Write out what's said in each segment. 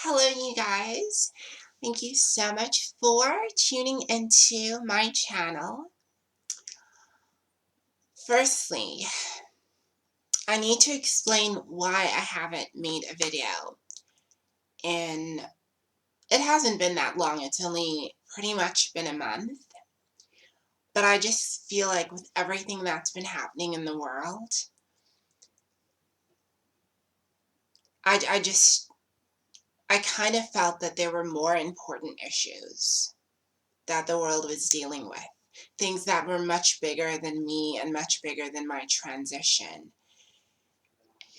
Hello, you guys. Thank you so much for tuning into my channel. Firstly, I need to explain why I haven't made a video. And it hasn't been that long, it's only pretty much been a month. But I just feel like with everything that's been happening in the world, I kind of felt that there were more important issues that the world was dealing with. Things that were much bigger than me and much bigger than my transition.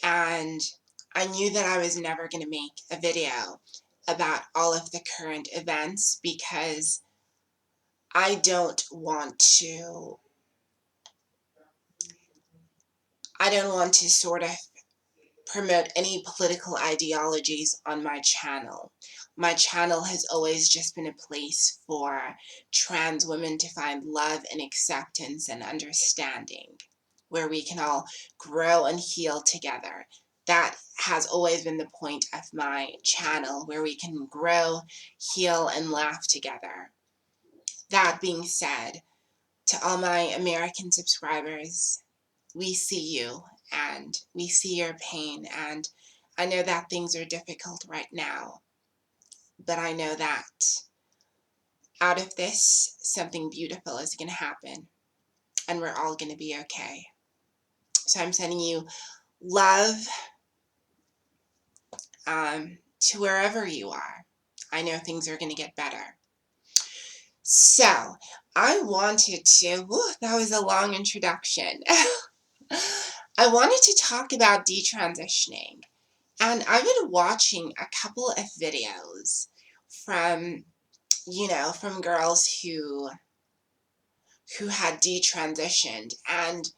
And I knew that I was never going to make a video about all of the current events because I don't want to sort of promote any political ideologies on my channel. My channel has always just been a place for trans women to find love and acceptance and understanding, where we can all grow and heal together. That has always been the point of my channel, where we can grow, heal, and laugh together. That being said, to all my American subscribers, we see you and we see your pain, and I know that things are difficult right now, but I know that out of this, something beautiful is going to happen and we're all going to be okay. So I'm sending you love to wherever you are. I know things are going to get better. So I wanted to, that was a long introduction. I wanted to talk about detransitioning. And I've been watching a couple of videos from, from girls who had detransitioned, and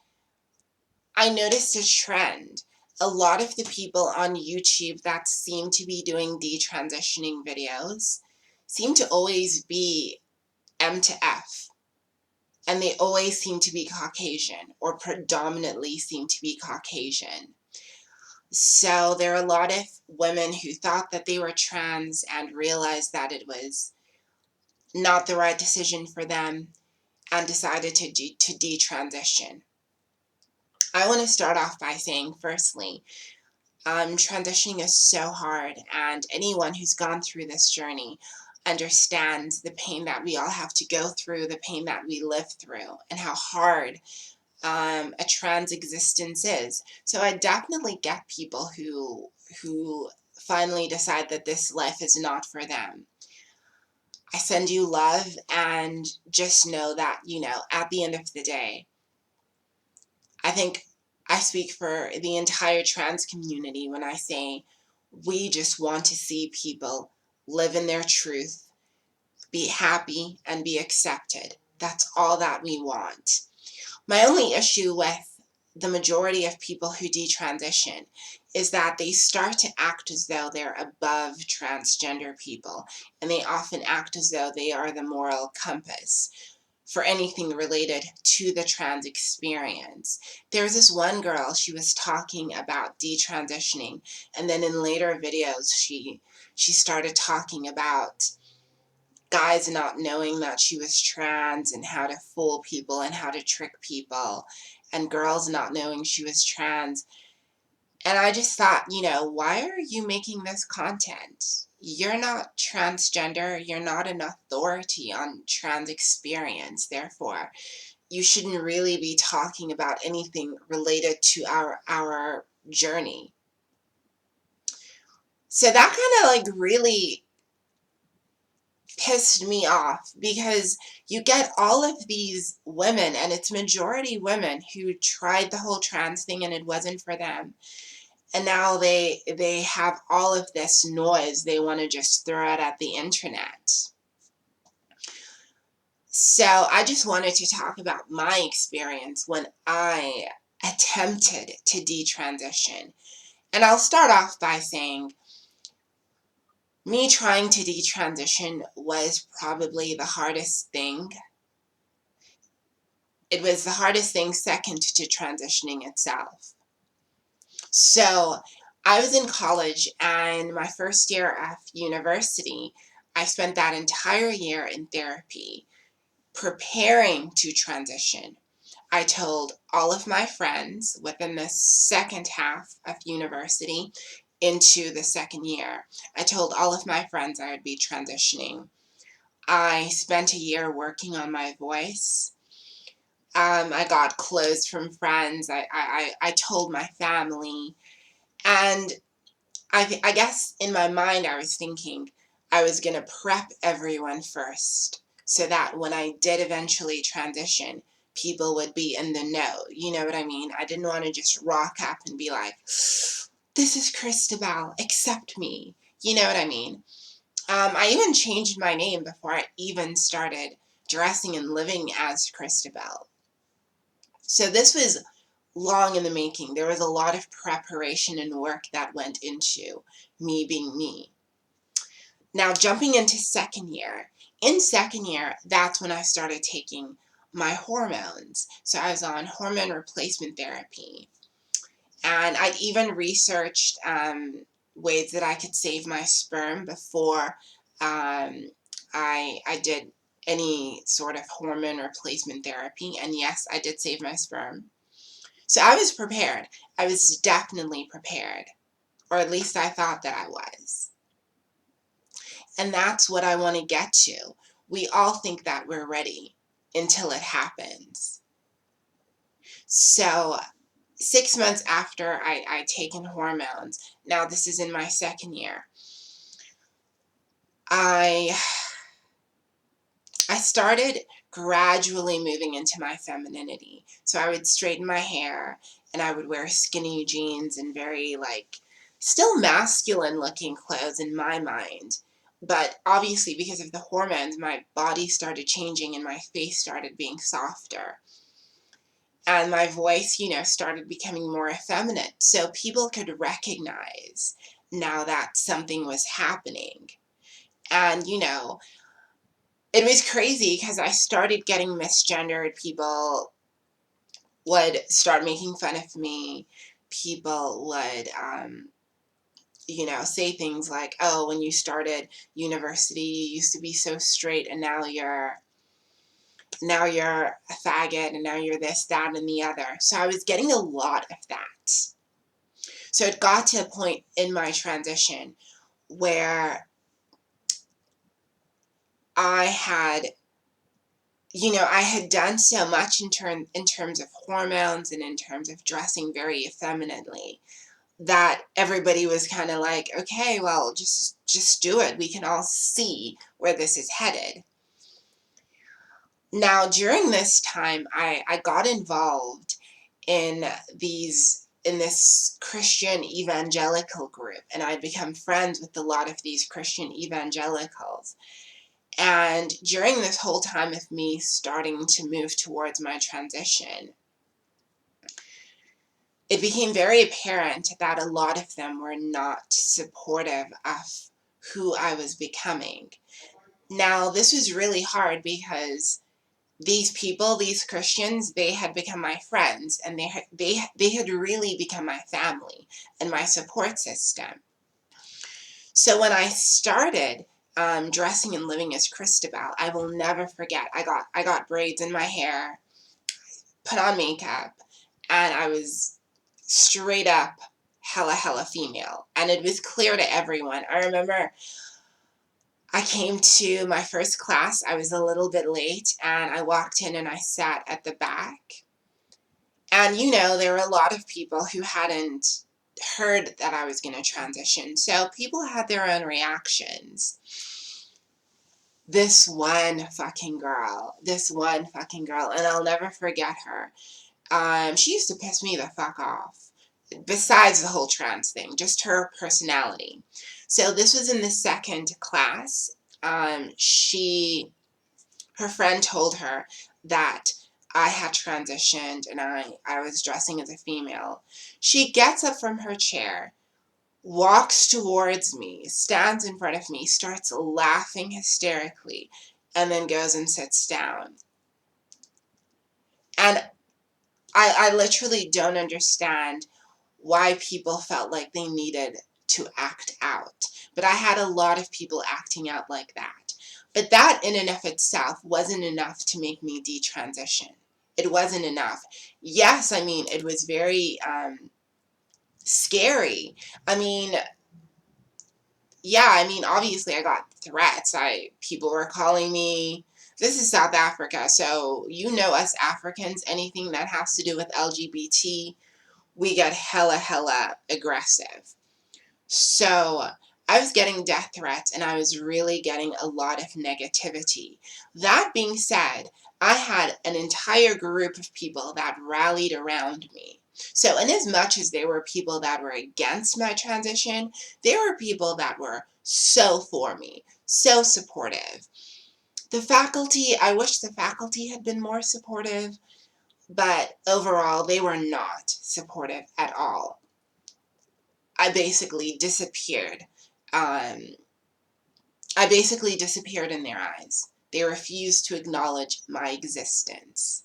I noticed a trend. A lot of the people on YouTube that seem to be doing detransitioning videos seem to always be M to F, and they always seem to be Caucasian, or predominantly seem to be Caucasian. So there are a lot of women who thought that they were trans and realized that it was not the right decision for them and decided to detransition. I want to start off by saying, firstly, transitioning is so hard, and anyone who's gone through this journey understands the pain that we all have to go through, the pain that we live through, and how hard a trans existence is. So I definitely get people who finally decide that this life is not for them. I send you love, and just know that, at the end of the day, I think I speak for the entire trans community when I say we just want to see people live in their truth, be happy, and be accepted. That's all that we want. My only issue with the majority of people who detransition is that they start to act as though they're above transgender people, and they often act as though they are the moral compass for anything related to the trans experience. There was this one girl, she was talking about detransitioning, and then in later videos she started talking about guys not knowing that she was trans and how to fool people and how to trick people, and girls not knowing she was trans. And I just thought, why are you making this content? You're not transgender, you're not an authority on trans experience, therefore you shouldn't really be talking about anything related to our journey. So that kind of like really pissed me off, because you get all of these women, and it's majority women, who tried the whole trans thing and it wasn't for them, and now they have all of this noise they want to just throw out at the internet. So I just wanted to talk about my experience when I attempted to detransition. And I'll start off by saying me trying to detransition was probably the hardest thing. It was the hardest thing second to transitioning itself. So I was in college, and my first year of university, I spent that entire year in therapy preparing to transition. I told all of my friends within the second half of university into the second year. I told all of my friends I would be transitioning. I spent a year working on my voice. I got clothes from friends. I told my family. And I guess in my mind, I was thinking I was going to prep everyone first so that when I did eventually transition, people would be in the know. You know what I mean? I didn't want to just rock up and be like, this is Christabel, accept me. You know what I mean? I even changed my name before I even started dressing and living as Christabel. So this was long in the making. There was a lot of preparation and work that went into me being me. Now, jumping into second year. In second year, that's when I started taking my hormones. So I was on hormone replacement therapy. And I'd even researched ways that I could save my sperm before I did any sort of hormone replacement therapy. And yes, I did save my sperm. So I was prepared. I was definitely prepared. Or at least I thought that I was. And that's what I want to get to. We all think that we're ready until it happens. So 6 months after I'd taken hormones, now this is in my second year, I started gradually moving into my femininity. So I would straighten my hair and I would wear skinny jeans and very still masculine looking clothes in my mind. But obviously because of the hormones, my body started changing and my face started being softer. And my voice, started becoming more effeminate. So people could recognize now that something was happening. And, it was crazy because I started getting misgendered. People would start making fun of me. People would, say things like, oh, when you started university, you used to be so straight and now you're a faggot and now you're this, that, and the other. So I was getting a lot of that. So it got to a point in my transition where I had I had done so much in terms of hormones and in terms of dressing very effeminately that everybody was kind of like, okay, well, just do it. We can all see where this is headed. Now, during this time, I got involved in this Christian evangelical group, and I'd become friends with a lot of these Christian evangelicals. And during this whole time of me starting to move towards my transition, it became very apparent that a lot of them were not supportive of who I was becoming. Now, this was really hard because these people, these Christians, they had become my friends and they had really become my family and my support system. So when I started dressing and living as Christabel, I will never forget. I got braids in my hair, put on makeup, and I was straight up hella female. And it was clear to everyone. I remember I came to my first class. I was a little bit late, and I walked in and I sat at the back. And there were a lot of people who hadn't heard that I was going to transition. So people had their own reactions. This one fucking girl, and I'll never forget her. She used to piss me the fuck off. Besides the whole trans thing, just her personality. So this was in the second class. Her friend told her that I had transitioned and I was dressing as a female. She gets up from her chair, walks towards me, stands in front of me, starts laughing hysterically, and then goes and sits down. And I literally don't understand why people felt like they needed to act out. But I had a lot of people acting out like that. But that in and of itself wasn't enough to make me detransition. It wasn't enough. Yes, I mean, it was very scary. I mean, yeah, I mean, obviously I got threats. People were calling me. This is South Africa, so you know us Africans, anything that has to do with LGBT, we get hella aggressive. So I was getting death threats and I was really getting a lot of negativity. That being said, I had an entire group of people that rallied around me. So in as much as there were people that were against my transition, there were people that were so for me, so supportive. The faculty, I wish the faculty had been more supportive, but overall they were not supportive at all. I basically disappeared. Um, I basically disappeared in their eyes. They refused to acknowledge my existence.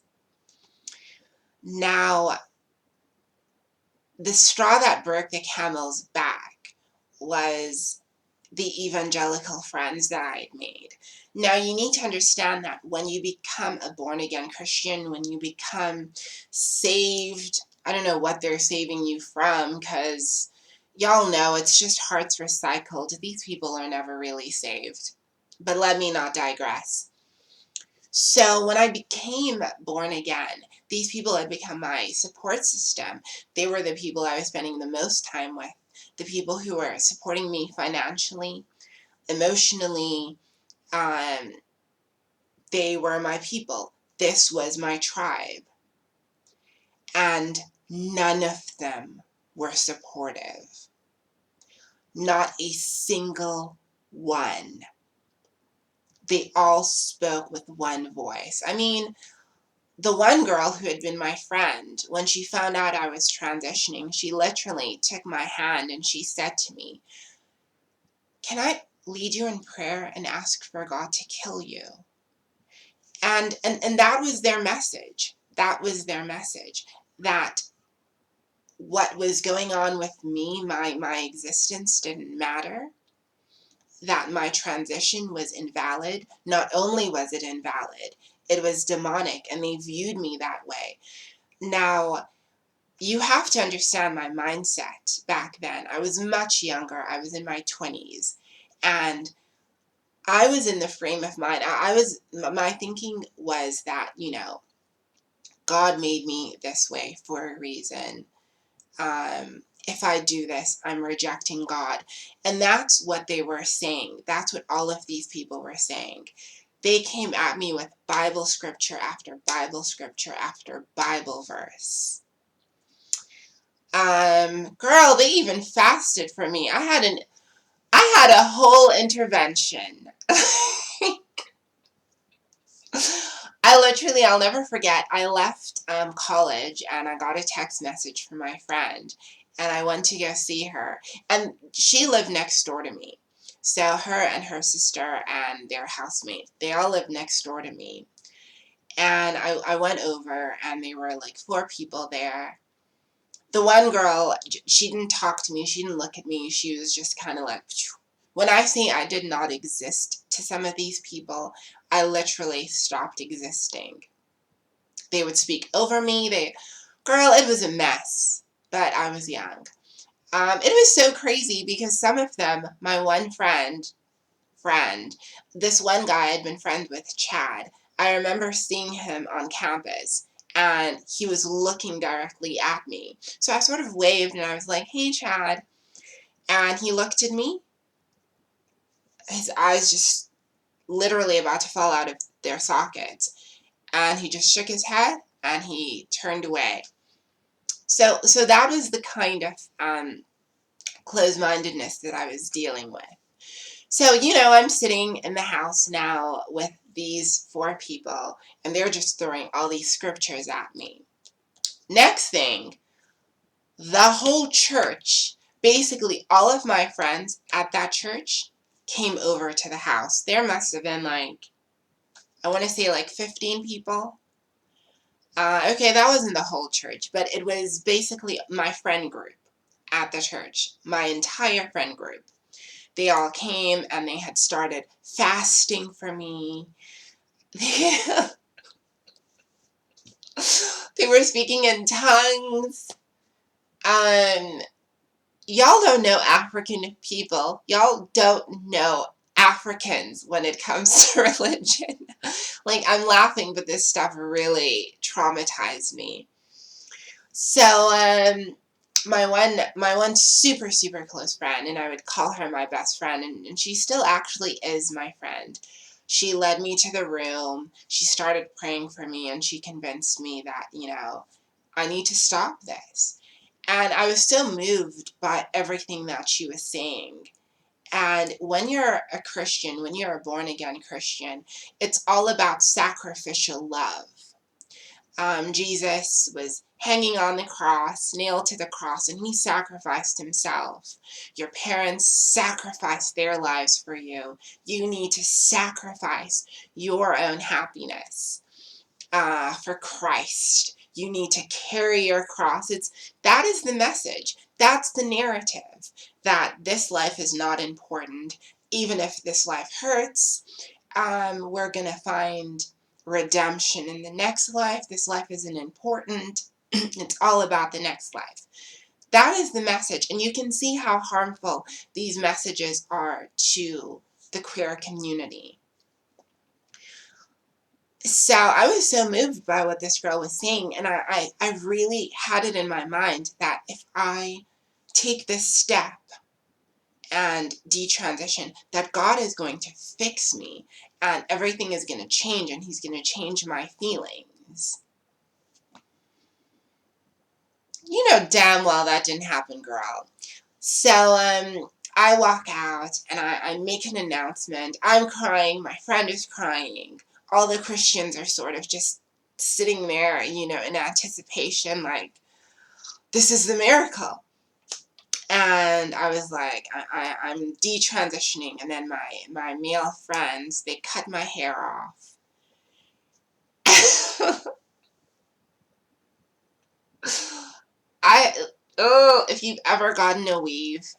Now, the straw that broke the camel's back was the evangelical friends that I had made. Now, you need to understand that when you become a born-again Christian, when you become saved, I don't know what they're saving you from, because y'all know it's just hearts recycled. These people are never really saved. But let me not digress. So when I became born again, these people had become my support system. They were the people I was spending the most time with, the people who were supporting me financially, emotionally. Um, they were my people. This was my tribe. And none of them were supportive. Not a single one. They all spoke with one voice. I mean, the one girl who had been my friend, when she found out I was transitioning, she literally took my hand and she said to me, "Can I lead you in prayer and ask for God to kill you?" And that was their message. That was their message. That what was going on with me, my existence didn't matter. That my transition was invalid. Not only was it invalid, it was demonic, and they viewed me that way. Now, you have to understand my mindset back then. I was much younger. I was in my 20s. And I was in the frame of mind. My thinking was that, God made me this way for a reason. If I do this, I'm rejecting God. And that's what they were saying. That's what all of these people were saying. They came at me with Bible scripture after Bible scripture after Bible verse. Girl, they even fasted for me. I had a whole intervention. I'll never forget, I left college and I got a text message from my friend and I went to go see her. And she lived next door to me. So her and her sister and their housemate, they all lived next door to me. And I went over and there were like 4 people there. The one girl, she didn't talk to me. She didn't look at me. She was just kind of like, phew. When I say I did not exist to some of these people, I literally stopped existing. They would speak over me. Girl, it was a mess. But I was young. It was so crazy because some of them, my one friend, this one guy I had been friends with, Chad, I remember seeing him on campus and he was looking directly at me. So I sort of waved and I was like, "Hey, Chad." And he looked at me, his eyes just literally about to fall out of their sockets. And he just shook his head and he turned away. So that was the kind of closed-mindedness that I was dealing with. So, I'm sitting in the house now with these 4 people, and they're just throwing all these scriptures at me. Next thing, the whole church, basically all of my friends at that church, came over to the house. There must have been I want to say 15 people. Okay, that wasn't the whole church, but it was basically my friend group. at the church, my entire friend group. They all came and they had started fasting for me. They were speaking in tongues. Um, y'all don't know African people. Y'all don't know Africans when it comes to religion. Like, I'm laughing, but this stuff really traumatized me. So, my one super, super close friend, and I would call her my best friend, and she still actually is my friend. She led me to the room. She started praying for me, and she convinced me that, I need to stop this. And I was so moved by everything that she was saying. And when you're a Christian, when you're a born-again Christian, it's all about sacrificial love. Jesus was hanging on the cross, nailed to the cross, and he sacrificed himself. Your parents sacrificed their lives for you. You need to sacrifice your own happiness for Christ. You need to carry your cross. That is the message. That's the narrative, that this life is not important. Even if this life hurts, we're going to find redemption in the next life. This life isn't important. It's all about the next life. That is the message. And you can see how harmful these messages are to the queer community. So I was so moved by what this girl was saying, and I really had it in my mind that if I take this step and detransition, that God is going to fix me, and everything is going to change, and he's going to change my feelings. You know damn well that didn't happen, girl. So, I walk out and I make an announcement. I'm crying. My friend is crying. All the Christians are sort of just sitting there, in anticipation, like, this is the miracle. And I was like, I'm detransitioning. And then my male friends, they cut my hair off. If you've ever gotten a weave,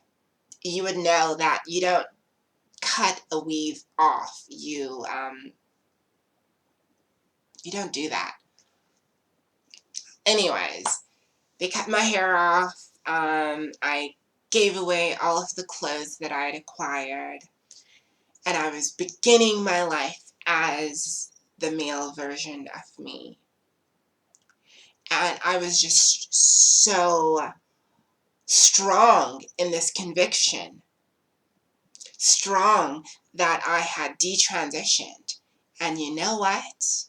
you would know that you don't cut a weave off. You don't do that. Anyways, they cut my hair off. I gave away all of the clothes that I had acquired, and I was beginning my life as the male version of me. And I was just so strong in this conviction, strong that I had detransitioned. And you know what?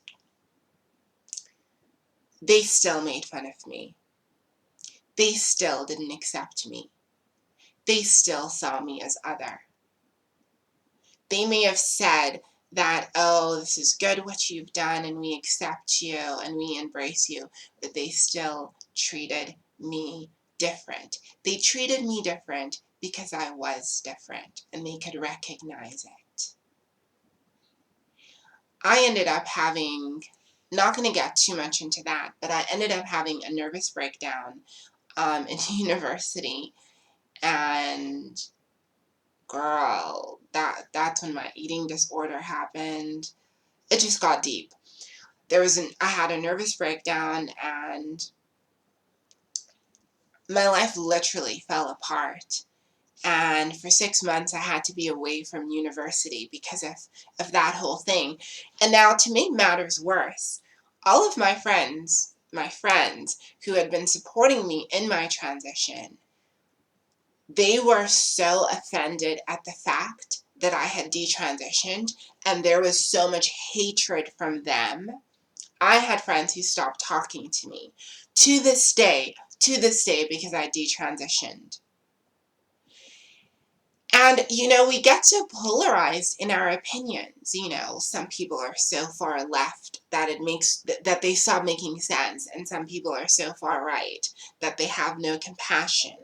They still made fun of me. They still didn't accept me. They still saw me as other. They may have said that, oh, this is good what you've done, and we accept you, and we embrace you, but they still treated me different. They treated me different because I was different, and they could recognize it. I ended up having, not going to get too much into that, but I ended up having a nervous breakdown in university, and girl, that's when my eating disorder happened. It just got deep. I had a nervous breakdown, and my life literally fell apart. And for 6 months, I had to be away from university because of that whole thing. And now, to make matters worse, all of my friends who had been supporting me in my transition, they were so offended at the fact that I had detransitioned, and there was so much hatred from them. I had friends who stopped talking to me to this day, because I detransitioned. And, we get so polarized in our opinions. Some people are so far left that that they stop making sense, and some people are so far right that they have no compassion.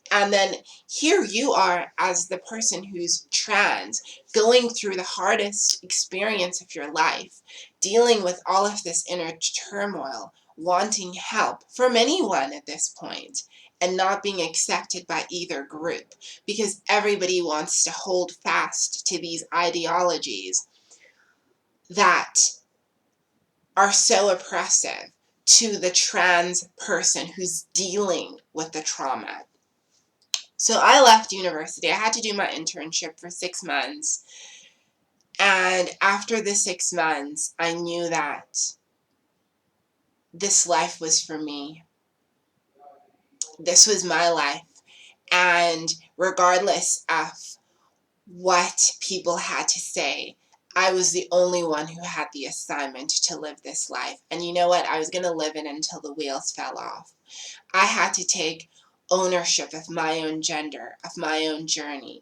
And then here you are as the person who's trans, going through the hardest experience of your life, dealing with all of this inner turmoil, wanting help from anyone at this point. and not being accepted by either group, because everybody wants to hold fast to these ideologies that are so oppressive to the trans person who's dealing with the trauma. So I left university. I had to do my internship for 6 months. And after the 6 months, I knew that this life was for me. This was my life. And regardless of what people had to say, I was the only one who had the assignment to live this life. And you know what? I was going to live it until the wheels fell off. I had to take ownership of my own gender, of my own journey,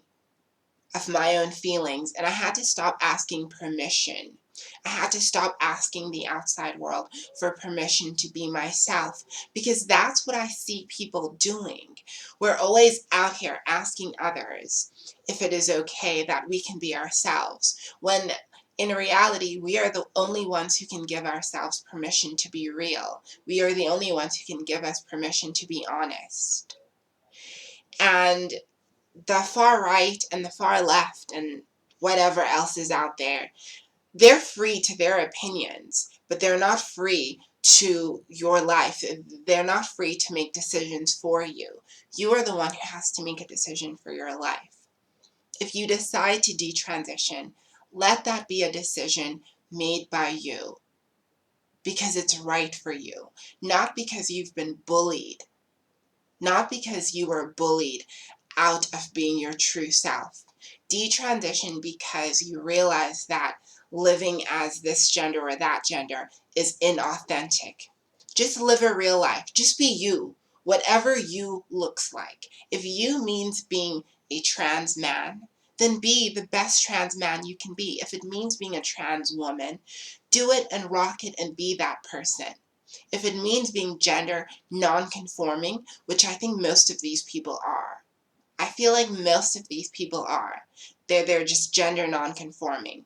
of my own feelings, and I had to stop asking permission. I had to stop asking the outside world for permission to be myself, because that's what I see people doing. We're always out here asking others if it is okay that we can be ourselves, when in reality, we are the only ones who can give ourselves permission to be real. We are the only ones who can give us permission to be honest. And the far right and the far left and whatever else is out there, they're free to their opinions, but they're not free to your life. They're not free to make decisions for you. You are the one who has to make a decision for your life. If you decide to detransition, let that be a decision made by you because it's right for you, not because you've been bullied, not because you were bullied out of being your true self. Detransition because you realize that living as this gender or that gender is inauthentic. Just live a real life. Just be you, whatever you looks like. If you means being a trans man, then be the best trans man you can be. If it means being a trans woman, do it and rock it and be that person. If it means being gender non-conforming, which I think most of these people are. I feel like most of these people are. They're just gender non-conforming.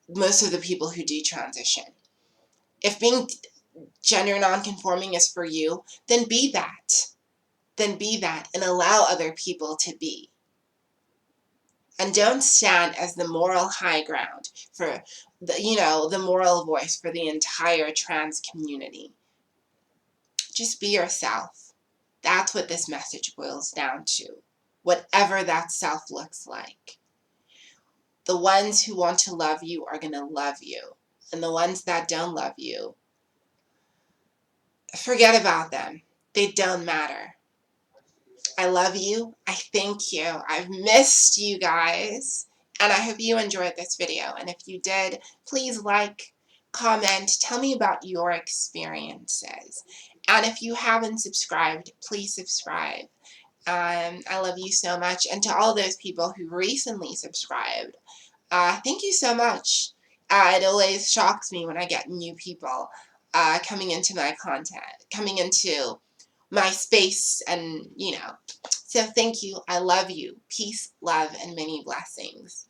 Most of the people who detransition. If being gender non-conforming is for you, then be that. Then be that and allow other people to be. And don't stand as the moral high ground for the moral voice for the entire trans community. Just be yourself. That's what this message boils down to. Whatever that self looks like. The ones who want to love you are going to love you. And the ones that don't love you, forget about them. They don't matter. I love you. I thank you. I've missed you guys. And I hope you enjoyed this video. And if you did, please like, comment, tell me about your experiences. And if you haven't subscribed, please subscribe. I love you so much. And to all those people who recently subscribed, thank you so much. It always shocks me when I get new people coming into my content, coming into my space, and so thank you. I love you. Peace, love, and many blessings.